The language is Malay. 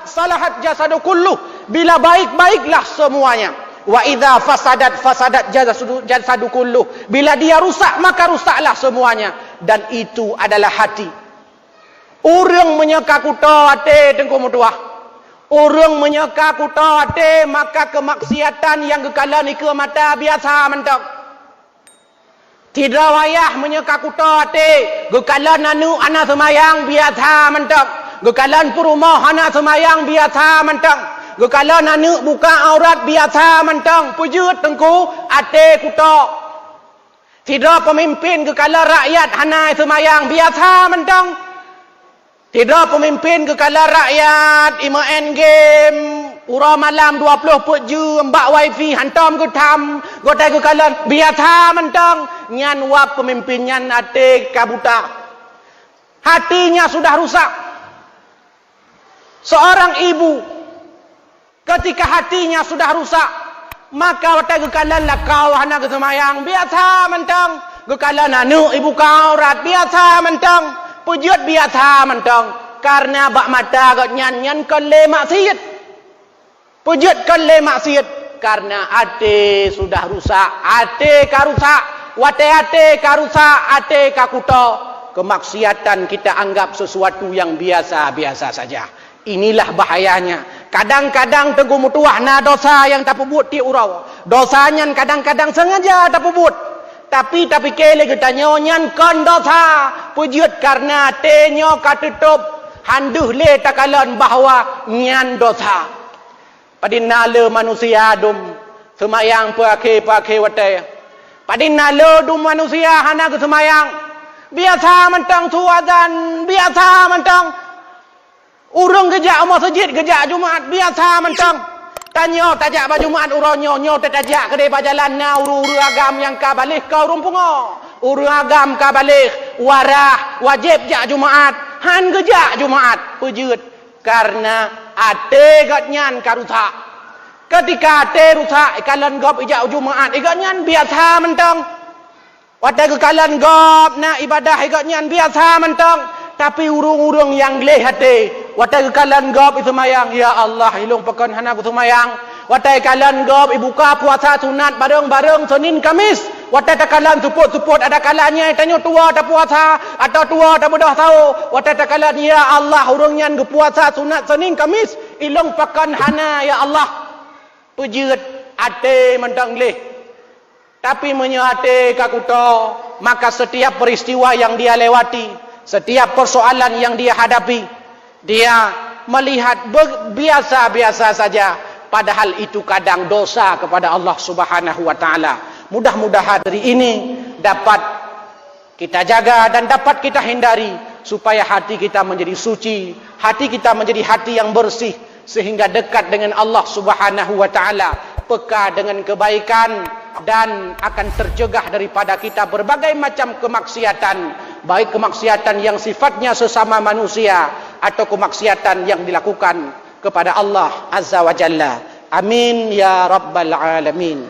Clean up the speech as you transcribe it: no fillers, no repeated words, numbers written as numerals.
Salahat jasadu kulluh, bila baik-baiklah semuanya. Wa idza fasadat jasadu kulluh, bila dia rusak maka rusaklah semuanya. Dan itu adalah hati. Urang menyeka kuta ate tengku mutuah. Urang menyeka kuta ate, maka kemaksiatan yang gekala ni ke mata biasa mentok. Tidak wayah menyeka kuta ate, gekala nanu ana semayang biasa mentok. Gekalan perumah anak semayang biasa mentang. Gekalan anak buka aurat biasa mentang. Pujut tengku ate kuta. Tidak pemimpin gekalan rakyat anak semayang biasa mentang. Tidak pemimpin gekalan rakyat main game ura malam 20 jam mbak wifi hantam getam gotai gekalan biasa mentang. Nyan wap pemimpin nyan ate kabuta. Hatinya sudah rusak. Seorang ibu ketika hatinya sudah rusak, maka watai gekalan lah kau anak semayang biasa mentang. Gekalan anu ibu kau rat biasa mentang. Pujut biasa mentang. Karena bak mata got nyan kele maksiat. Pujut kele maksiat karena ate sudah rusak. Ate ka rusak, watai ate ka rusak, ate ka kuta. Kemaksiatan kita anggap sesuatu yang biasa-biasa saja. Inilah bahayanya. Kadang-kadang teguh mutuah na dosa yang tak pebut ti urau. Dosanya kadang-kadang sengaja tak pebut. Tapi kele kita nyon kon dosa. Pujut karena tenyo katutup. Handuh le takalan bahawa nyan dosa. Padinala manusia dum semayang pakai watai. Padinala dum manusia hana ke semayang. Biasa mentang suazan, biasa mentang. Urang gejak masjid, gejak Jumaat biasa mentang. Tanya tajak ba Jumaat uronyo nyo tajak ke depa jalan na uru agam yang ka balik ka urung pungo. Uru agam ka balik warah wajib jak Jumaat. Han gejak Jumaat pujut karena ate gatnyan ka rusak. Ketika ate rusak ikalan gop ijak Jumaat igatnyan biasa mentang. Watai kekalan gop na ibadah igatnyan biasa mentang. Tapi urung-urung yang leh hati. Watai kalan gop itu mayang. Ya Allah, hilung pekan hana ku semayang. Watai kalan gop ibuka puasa sunat bareng-bareng Senin Kamis. Watai kalan suput-suput ada kalanya tanya tua tak puasa atau tua tak mudah tahu. Watai kalan ya Allah urungnya ke puasa sunat Senin Kamis. Hilung pekan hana ya Allah. Pujut ate mentang leh. Tapi menyate kakuto, maka setiap peristiwa yang dia lewati, setiap persoalan yang dia hadapi, dia melihat biasa-biasa saja. Padahal itu kadang dosa kepada Allah Subhanahu wa ta'ala. Mudah-mudahan hari ini dapat kita jaga dan dapat kita hindari. Supaya hati kita menjadi suci. Hati kita menjadi hati yang bersih. Sehingga dekat dengan Allah Subhanahu wa ta'ala. Peka dengan kebaikan. Dan akan tercegah daripada kita berbagai macam kemaksiatan. Baik kemaksiatan yang sifatnya sesama manusia atau kemaksiatan yang dilakukan kepada Allah Azza wa Jalla. Amin ya rabbal alamin.